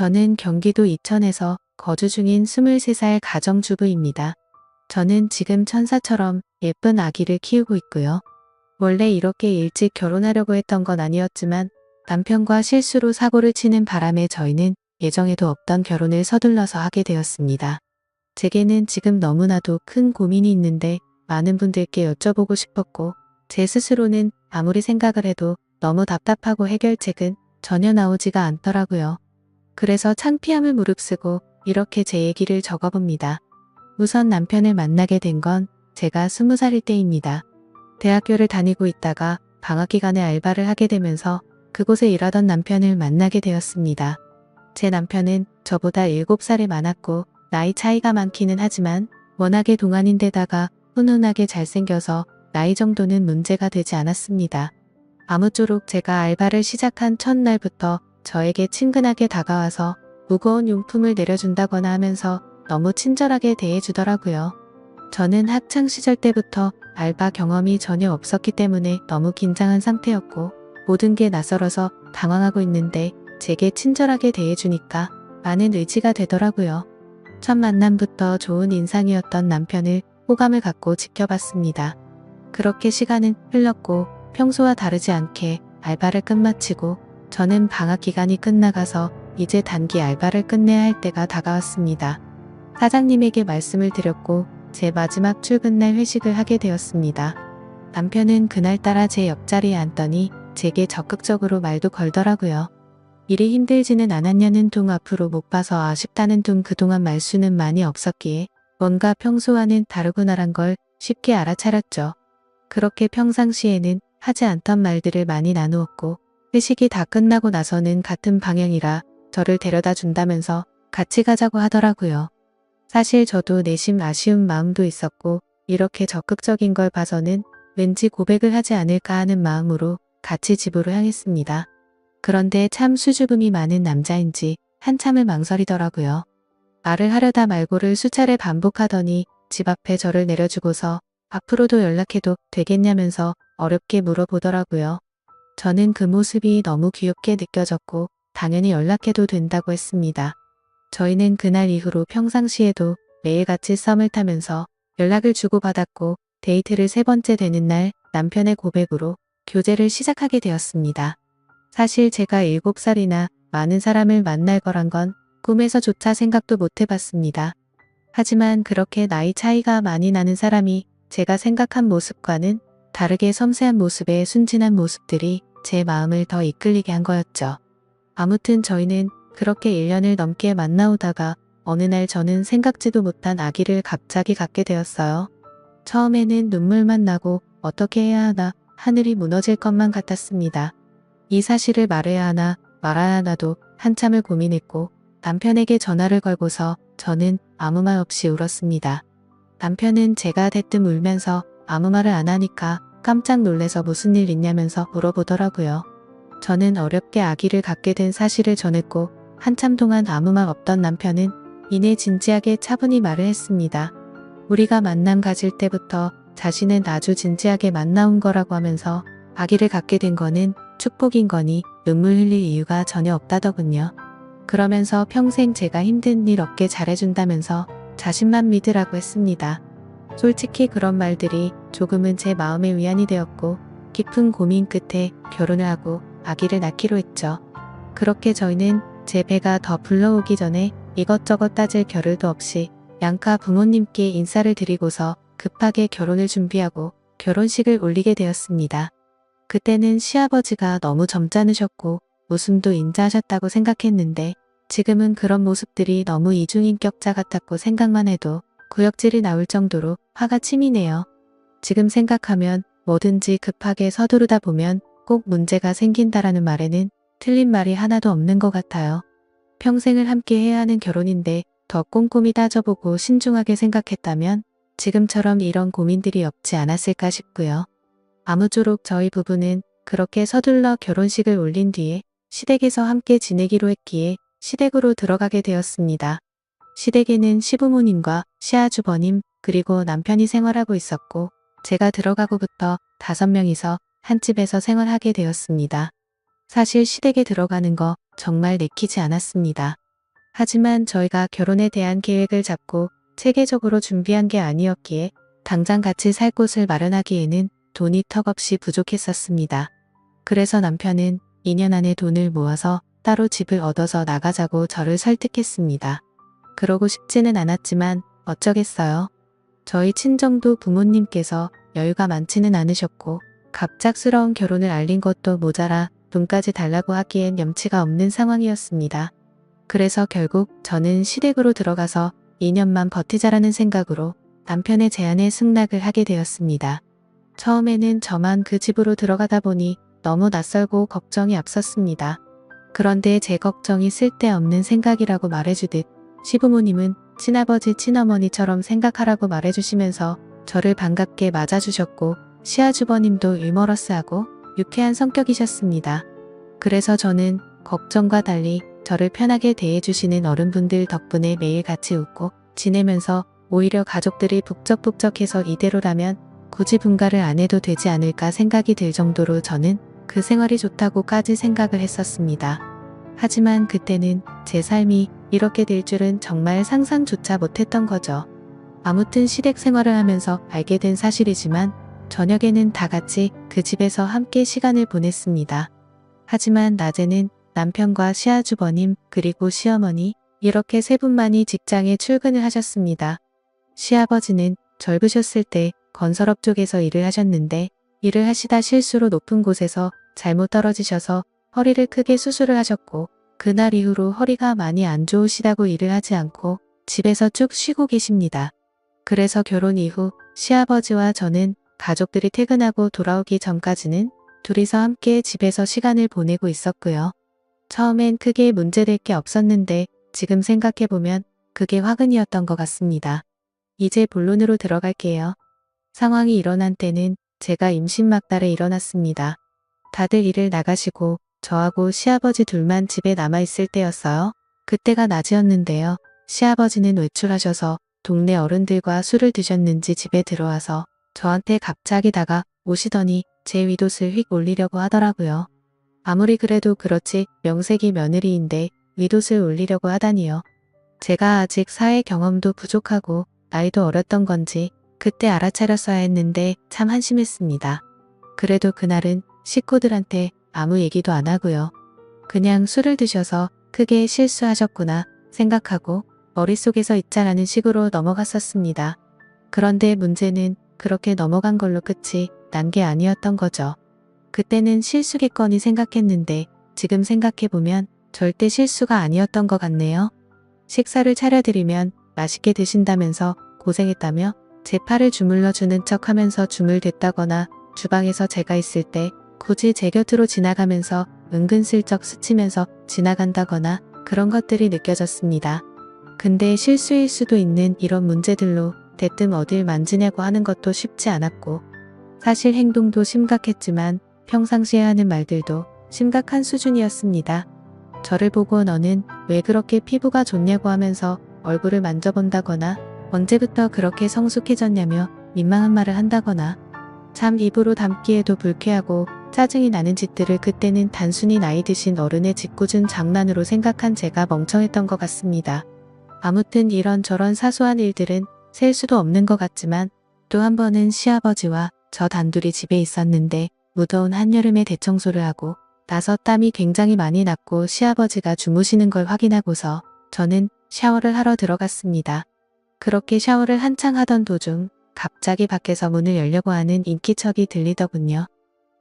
저는 경기도 이천에서 거주 중인 23살 가정주부입니다. 저는 지금 천사처럼 예쁜 아기를 키우고 있고요. 원래 이렇게 일찍 결혼하려고 했던 건 아니었지만 남편과 실수로 사고를 치는 바람에 저희는 예정에도 없던 결혼을 서둘러서 하게 되었습니다. 제게는 지금 너무나도 큰 고민이 있는데 많은 분들께 여쭤보고 싶었고 제 스스로는 아무리 생각을 해도 너무 답답하고 해결책은 전혀 나오지가 않더라고요. 그래서 창피함을 무릅쓰고 이렇게 제 얘기를 적어봅니다. 우선 남편을 만나게 된 건 제가 20살일 때입니다. 대학교를 다니고 있다가 방학 기간에 알바를 하게 되면서 그곳에 일하던 남편을 만나게 되었습니다. 제 남편은 저보다 7살이 많았고 나이 차이가 많기는 하지만 워낙에 동안인데다가 훈훈하게 잘생겨서 나이 정도는 문제가 되지 않았습니다. 아무쪼록 제가 알바를 시작한 첫날부터 저에게 친근하게 다가와서 무거운 용품을 내려준다거나 하면서 너무 친절하게 대해주더라고요. 저는 학창시절 때부터 알바 경험이 전혀 없었기 때문에 너무 긴장한 상태였고 모든 게 낯설어서 당황하고 있는데 제게 친절하게 대해주니까 많은 의지가 되더라고요. 첫 만남부터 좋은 인상이었던 남편을 호감을 갖고 지켜봤습니다. 그렇게 시간은 흘렀고 평소와 다르지 않게 알바를 끝마치고 저는 방학 기간이 끝나가서 이제 단기 알바를 끝내야 할 때가 다가왔습니다. 사장님에게 말씀을 드렸고 제 마지막 출근날 회식을 하게 되었습니다. 남편은 그날따라 제 옆자리에 앉더니 제게 적극적으로 말도 걸더라고요. 일이 힘들지는 않았냐는 둥 앞으로 못 봐서 아쉽다는 둥 그동안 말수는 많이 없었기에 뭔가 평소와는 다르구나란 걸 쉽게 알아차렸죠. 그렇게 평상시에는 하지 않던 말들을 많이 나누었고 회식이 다 끝나고 나서는 같은 방향이라 저를 데려다 준다면서 같이 가자고 하더라고요. 사실 저도 내심 아쉬운 마음도 있었고 이렇게 적극적인 걸 봐서는 왠지 고백을 하지 않을까 하는 마음으로 같이 집으로 향했습니다. 그런데 참 수줍음이 많은 남자인지 한참을 망설이더라고요. 말을 하려다 말고를 수차례 반복하더니 집 앞에 저를 내려주고서 앞으로도 연락해도 되겠냐면서 어렵게 물어보더라고요. 저는 그 모습이 너무 귀엽게 느껴졌고 당연히 연락해도 된다고 했습니다. 저희는 그날 이후로 평상시에도 매일같이 썸을 타면서 연락을 주고받았고 데이트를 3번째 되는 날 남편의 고백으로 교제를 시작하게 되었습니다. 사실 제가 7살이나 많은 사람을 만날 거란 건 꿈에서조차 생각도 못 해봤습니다. 하지만 그렇게 나이 차이가 많이 나는 사람이 제가 생각한 모습과는 다르게 섬세한 모습의 순진한 모습들이 제 마음을 더 이끌리게 한 거였죠. 아무튼 저희는 그렇게 1년을 넘게 만나오다가 어느 날 저는 생각지도 못한 아기를 갑자기 갖게 되었어요. 처음에는 눈물만 나고 어떻게 해야 하나 하늘이 무너질 것만 같았습니다. 이 사실을 말해야 하나 말아야 하나도 한참을 고민했고 남편에게 전화를 걸고서 저는 아무 말 없이 울었습니다. 남편은 제가 대뜸 울면서 아무 말을 안 하니까 깜짝 놀래서 무슨 일 있냐면서 물어보더라고요. 저는 어렵게 아기를 갖게 된 사실을 전했고 한참 동안 아무 말 없던 남편은 이내 진지하게 차분히 말을 했습니다. 우리가 만남 가질 때부터 자신은 아주 진지하게 만나온 거라고 하면서 아기를 갖게 된 거는 축복인 거니 눈물 흘릴 이유가 전혀 없다더군요. 그러면서 평생 제가 힘든 일 없게 잘해준다면서 자신만 믿으라고 했습니다. 솔직히 그런 말들이 조금은 제 마음의 위안이 되었고 깊은 고민 끝에 결혼을 하고 아기를 낳기로 했죠. 그렇게 저희는 제 배가 더 불러오기 전에 이것저것 따질 겨를도 없이 양가 부모님께 인사를 드리고서 급하게 결혼을 준비하고 결혼식을 올리게 되었습니다. 그때는 시아버지가 너무 점잖으셨고 웃음도 인자하셨다고 생각했는데 지금은 그런 모습들이 너무 이중인격자 같았고 생각만 해도 구역질이 나올 정도로 화가 치미네요. 지금 생각하면 뭐든지 급하게 서두르다 보면 꼭 문제가 생긴다라는 말에는 틀린 말이 하나도 없는 것 같아요. 평생을 함께 해야 하는 결혼인데 더 꼼꼼히 따져보고 신중하게 생각했다면 지금처럼 이런 고민들이 없지 않았을까 싶고요. 아무쪼록 저희 부부는 그렇게 서둘러 결혼식을 올린 뒤에 시댁에서 함께 지내기로 했기에 시댁으로 들어가게 되었습니다. 시댁에는 시부모님과 시아주버님 그리고 남편이 생활하고 있었고 제가 들어가고부터 5명이서 한 집에서 생활하게 되었습니다. 사실 시댁에 들어가는 거 정말 내키지 않았습니다. 하지만 저희가 결혼에 대한 계획을 잡고 체계적으로 준비한 게 아니었기에 당장 같이 살 곳을 마련하기에는 돈이 턱없이 부족했었습니다. 그래서 남편은 2년 안에 돈을 모아서 따로 집을 얻어서 나가자고 저를 설득했습니다. 그러고 싶지는 않았지만 어쩌겠어요. 저희 친정도 부모님께서 여유가 많지는 않으셨고 갑작스러운 결혼을 알린 것도 모자라 돈까지 달라고 하기엔 염치가 없는 상황이었습니다. 그래서 결국 저는 시댁으로 들어가서 2년만 버티자라는 생각으로 남편의 제안에 승낙을 하게 되었습니다. 처음에는 저만 그 집으로 들어가다 보니 너무 낯설고 걱정이 앞섰습니다. 그런데 제 걱정이 쓸데없는 생각이라고 말해주듯 시부모님은 친아버지 친어머니처럼 생각하라고 말해주시면서 저를 반갑게 맞아주셨고 시아주버님도 유머러스하고 유쾌한 성격이셨습니다. 그래서 저는 걱정과 달리 저를 편하게 대해주시는 어른분들 덕분에 매일 같이 웃고 지내면서 오히려 가족들이 북적북적해서 이대로라면 굳이 분가를 안 해도 되지 않을까 생각이 들 정도로 저는 그 생활이 좋다고까지 생각을 했었습니다. 하지만 그때는 제 삶이 이렇게 될 줄은 정말 상상조차 못했던 거죠. 아무튼 시댁 생활을 하면서 알게 된 사실이지만 저녁에는 다 같이 그 집에서 함께 시간을 보냈습니다. 하지만 낮에는 남편과 시아주버님 그리고 시어머니 이렇게 세 분만이 직장에 출근을 하셨습니다. 시아버지는 젊으셨을 때 건설업 쪽에서 일을 하셨는데 일을 하시다 실수로 높은 곳에서 잘못 떨어지셔서 허리를 크게 수술을 하셨고 그날 이후로 허리가 많이 안 좋으시다고 일을 하지 않고 집에서 쭉 쉬고 계십니다. 그래서 결혼 이후 시아버지와 저는 가족들이 퇴근하고 돌아오기 전까지는 둘이서 함께 집에서 시간을 보내고 있었고요. 처음엔 크게 문제될 게 없었는데 지금 생각해보면 그게 화근이었던 것 같습니다. 이제 본론으로 들어갈게요. 상황이 일어난 때는 제가 임신 막달에 일어났습니다. 다들 일을 나가시고 저하고 시아버지 둘만 집에 남아있을 때였어요. 그때가 낮이었는데요. 시아버지는 외출하셔서 동네 어른들과 술을 드셨는지 집에 들어와서 저한테 갑자기 다가오시더니 제 윗옷을 휙 올리려고 하더라고요. 아무리 그래도 그렇지 명색이 며느리인데 윗옷을 올리려고 하다니요. 제가 아직 사회 경험도 부족하고 나이도 어렸던 건지 그때 알아차렸어야 했는데 참 한심했습니다. 그래도 그날은 식구들한테 아무 얘기도 안 하고요. 그냥 술을 드셔서 크게 실수하셨구나 생각하고 머릿속에서 잊자라는 식으로 넘어갔었습니다. 그런데 문제는 그렇게 넘어간 걸로 끝이 난 게 아니었던 거죠. 그때는 실수겠거니 생각했는데 지금 생각해보면 절대 실수가 아니었던 것 같네요. 식사를 차려드리면 맛있게 드신다면서 고생했다며 제 팔을 주물러 주는 척 하면서 주물댔다거나 주방에서 제가 있을 때 굳이 제 곁으로 지나가면서 은근슬쩍 스치면서 지나간다거나 그런 것들이 느껴졌습니다. 근데 실수일 수도 있는 이런 문제들로 대뜸 어딜 만지냐고 하는 것도 쉽지 않았고 사실 행동도 심각했지만 평상시에 하는 말들도 심각한 수준이었습니다. 저를 보고 너는 왜 그렇게 피부가 좋냐고 하면서 얼굴을 만져본다거나 언제부터 그렇게 성숙해졌냐며 민망한 말을 한다거나 참 입으로 담기에도 불쾌하고 짜증이 나는 짓들을 그때는 단순히 나이 드신 어른의 짓궂은 장난으로 생각한 제가 멍청했던 것 같습니다. 아무튼 이런저런 사소한 일들은 셀 수도 없는 것 같지만 또 한 번은 시아버지와 저 단둘이 집에 있었는데 무더운 한여름에 대청소를 하고 나서 땀이 굉장히 많이 났고 시아버지가 주무시는 걸 확인하고서 저는 샤워를 하러 들어갔습니다. 그렇게 샤워를 한창 하던 도중 갑자기 밖에서 문을 열려고 하는 인기척이 들리더군요.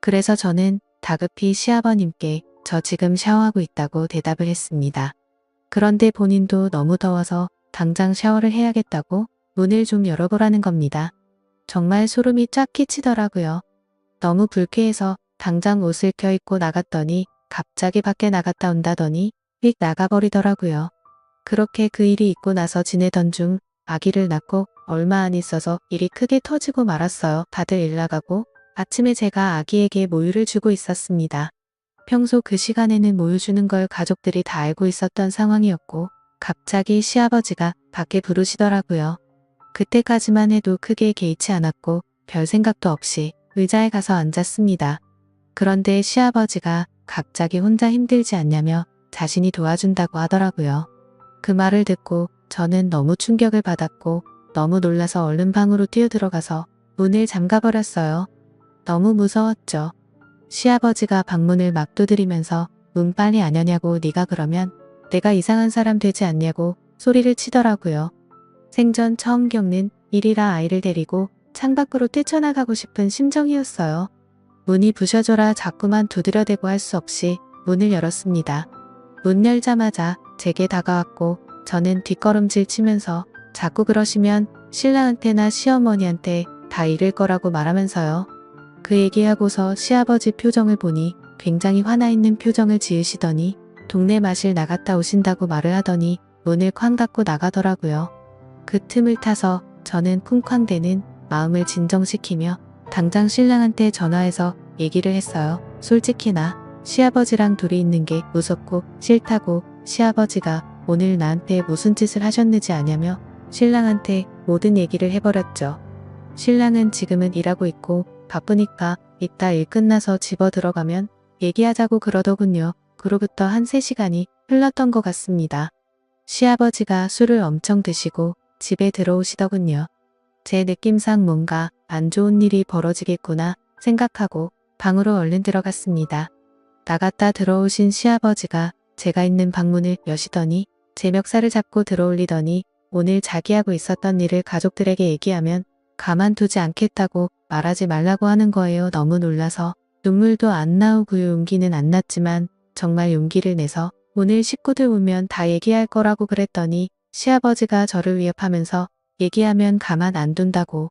그래서 저는 다급히 시아버님께 저 지금 샤워하고 있다고 대답을 했습니다. 그런데 본인도 너무 더워서 당장 샤워를 해야겠다고 문을 좀 열어보라는 겁니다. 정말 소름이 쫙 끼치더라고요. 너무 불쾌해서 당장 옷을 껴입고 나갔더니 갑자기 밖에 나갔다 온다더니 휙 나가버리더라고요. 그렇게 그 일이 있고 나서 지내던 중 아기를 낳고 얼마 안 있어서 일이 크게 터지고 말았어요. 다들 일 나가고 아침에 제가 아기에게 모유를 주고 있었습니다. 평소 그 시간에는 모유 주는 걸 가족들이 다 알고 있었던 상황이었고 갑자기 시아버지가 밖에 부르시더라고요. 그때까지만 해도 크게 개의치 않았고 별 생각도 없이 의자에 가서 앉았습니다. 그런데 시아버지가 갑자기 혼자 힘들지 않냐며 자신이 도와준다고 하더라고요. 그 말을 듣고 저는 너무 충격을 받았고 너무 놀라서 얼른 방으로 뛰어들어가서 문을 잠가버렸어요. 너무 무서웠죠. 시아버지가 방문을 막 두드리면서 문 빨리 안 여냐고 네가 그러면 내가 이상한 사람 되지 않냐고 소리를 치더라고요. 생전 처음 겪는 일이라 아이를 데리고 창밖으로 뛰쳐나가고 싶은 심정이었어요. 문이 부셔져라 자꾸만 두드려대고 할 수 없이 문을 열었습니다. 문 열자마자 제게 다가왔고 저는 뒷걸음질 치면서 자꾸 그러시면 신랑한테나 시어머니한테 다 잃을 거라고 말하면서요. 그 얘기하고서 시아버지 표정을 보니 굉장히 화나 있는 표정을 지으시더니 동네 마실 나갔다 오신다고 말을 하더니 문을 쾅 닫고 나가더라고요. 그 틈을 타서 저는 쿵쾅대는 마음을 진정시키며 당장 신랑한테 전화해서 얘기를 했어요. 솔직히 나 시아버지랑 둘이 있는 게 무섭고 싫다고 시아버지가 오늘 나한테 무슨 짓을 하셨는지 아냐며 신랑한테 모든 얘기를 해버렸죠. 신랑은 지금은 일하고 있고 바쁘니까 이따 일 끝나서 집어 들어가면 얘기하자고 그러더군요. 그로부터 한 3시간이 흘렀던 것 같습니다. 시아버지가 술을 엄청 드시고 집에 들어오시더군요. 제 느낌상 뭔가 안 좋은 일이 벌어지겠구나 생각하고 방으로 얼른 들어갔습니다. 나갔다 들어오신 시아버지가 제가 있는 방문을 여시더니 제 멱살을 잡고 들어올리더니 오늘 자기하고 있었던 일을 가족들에게 얘기하면 가만두지 않겠다고 말하지 말라고 하는 거예요. 너무 놀라서 눈물도 안 나오고요. 용기는 안 났지만 정말 용기를 내서 오늘 식구들 오면 다 얘기할 거라고 그랬더니 시아버지가 저를 위협하면서 얘기하면 가만 안 둔다고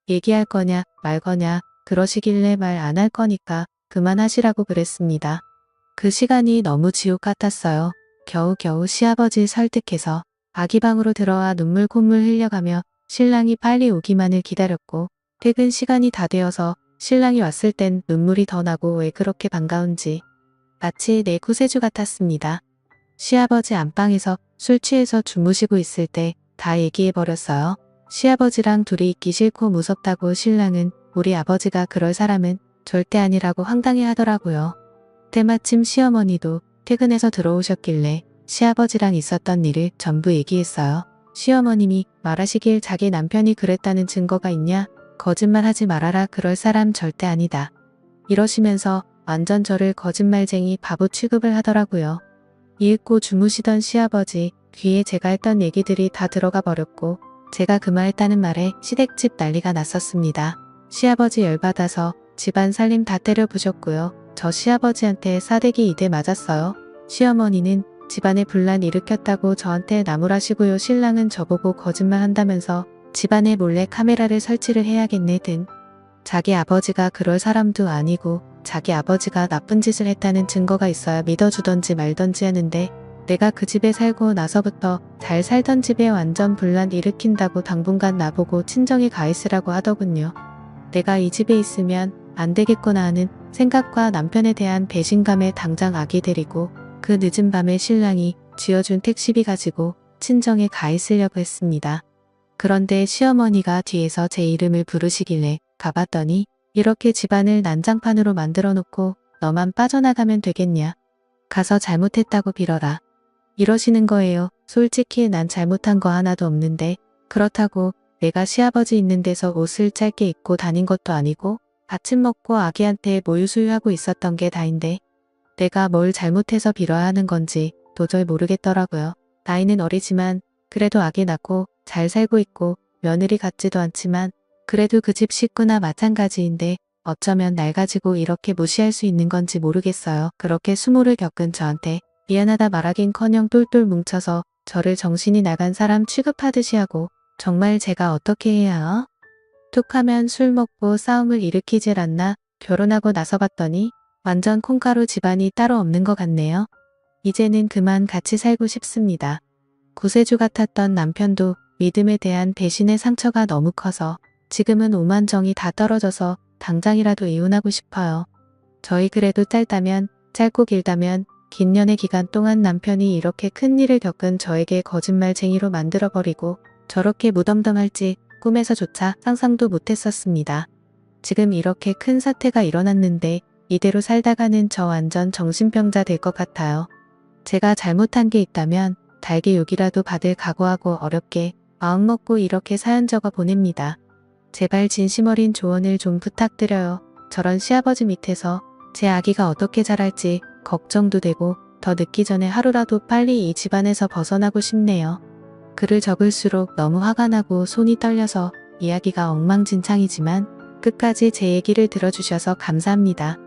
얘기할 거냐 말 거냐 그러시길래 말 안 할 거니까 그만하시라고 그랬습니다. 그 시간이 너무 지옥 같았어요. 겨우겨우 시아버지 설득해서 아기 방으로 들어와 눈물 콧물 흘려가며 신랑이 빨리 오기만을 기다렸고 퇴근 시간이 다 되어서 신랑이 왔을 땐 눈물이 더 나고 왜 그렇게 반가운지 마치 내 구세주 같았습니다. 시아버지 안방에서 술 취해서 주무시고 있을 때 다 얘기해버렸어요. 시아버지랑 둘이 있기 싫고 무섭다고 신랑은 우리 아버지가 그럴 사람은 절대 아니라고 황당해 하더라고요. 때마침 시어머니도 퇴근해서 들어오셨길래 시아버지랑 있었던 일을 전부 얘기했어요. 시어머님이 말하시길 자기 남편이 그랬다는 증거가 있냐? 거짓말하지 말아라. 그럴 사람 절대 아니다. 이러시면서 완전 저를 거짓말쟁이 바보 취급을 하더라고요. 이윽고 주무시던 시아버지 귀에 제가 했던 얘기들이 다 들어가 버렸고 제가 그만했다는 말에 시댁집 난리가 났었습니다. 시아버지 열받아서 집안 살림 다 때려 부셨고요. 저 시아버지한테 싸대기 2대 맞았어요. 시어머니는 집안에 분란 일으켰다고 저한테 나무라시고요. 신랑은 저보고 거짓말 한다면서 집안에 몰래 카메라를 설치를 해야겠네 등 자기 아버지가 그럴 사람도 아니고 자기 아버지가 나쁜 짓을 했다는 증거가 있어야 믿어주던지 말던지 하는데 내가 그 집에 살고 나서부터 잘 살던 집에 완전 분란 일으킨다고 당분간 나보고 친정에 가 있으라고 하더군요. 내가 이 집에 있으면 안 되겠구나 하는 생각과 남편에 대한 배신감에 당장 아기 데리고 그 늦은 밤에 신랑이 쥐어준 택시비 가지고 친정에 가 있으려고 했습니다. 그런데 시어머니가 뒤에서 제 이름을 부르시길래 가봤더니 이렇게 집안을 난장판으로 만들어 놓고 너만 빠져나가면 되겠냐. 가서 잘못했다고 빌어라. 이러시는 거예요. 솔직히 난 잘못한 거 하나도 없는데 그렇다고 내가 시아버지 있는 데서 옷을 짧게 입고 다닌 것도 아니고 아침 먹고 아기한테 모유수유하고 있었던 게 다인데 내가 뭘 잘못해서 빌어야 하는 건지 도저히 모르겠더라고요. 나이는 어리지만 그래도 아기 낳고 잘 살고 있고 며느리 같지도 않지만 그래도 그 집 식구나 마찬가지인데 어쩌면 날 가지고 이렇게 무시할 수 있는 건지 모르겠어요. 그렇게 수모를 겪은 저한테 미안하다 말하긴커녕 똘똘 뭉쳐서 저를 정신이 나간 사람 취급하듯이 하고 정말 제가 어떻게 해야 툭 하면 술 먹고 싸움을 일으키질 않나 결혼하고 나서 봤더니 완전 콩가루 집안이 따로 없는 것 같네요. 이제는 그만 같이 살고 싶습니다. 구세주 같았던 남편도 믿음에 대한 배신의 상처가 너무 커서 지금은 오만정이 다 떨어져서 당장이라도 이혼하고 싶어요. 저희 그래도 짧다면 짧고 길다면 긴 연애 기간 동안 남편이 이렇게 큰 일을 겪은 저에게 거짓말쟁이로 만들어버리고 저렇게 무덤덤할지 꿈에서조차 상상도 못했었습니다. 지금 이렇게 큰 사태가 일어났는데 이대로 살다가는 저 완전 정신병자 될 것 같아요. 제가 잘못한 게 있다면 달게 욕이라도 받을 각오하고 어렵게 마음먹고 이렇게 사연 적어 보냅니다. 제발 진심 어린 조언을 좀 부탁드려요. 저런 시아버지 밑에서 제 아기가 어떻게 자랄지 걱정도 되고 더 늦기 전에 하루라도 빨리 이 집안에서 벗어나고 싶네요. 글을 적을수록 너무 화가 나고 손이 떨려서 이야기가 엉망진창이지만 끝까지 제 얘기를 들어주셔서 감사합니다.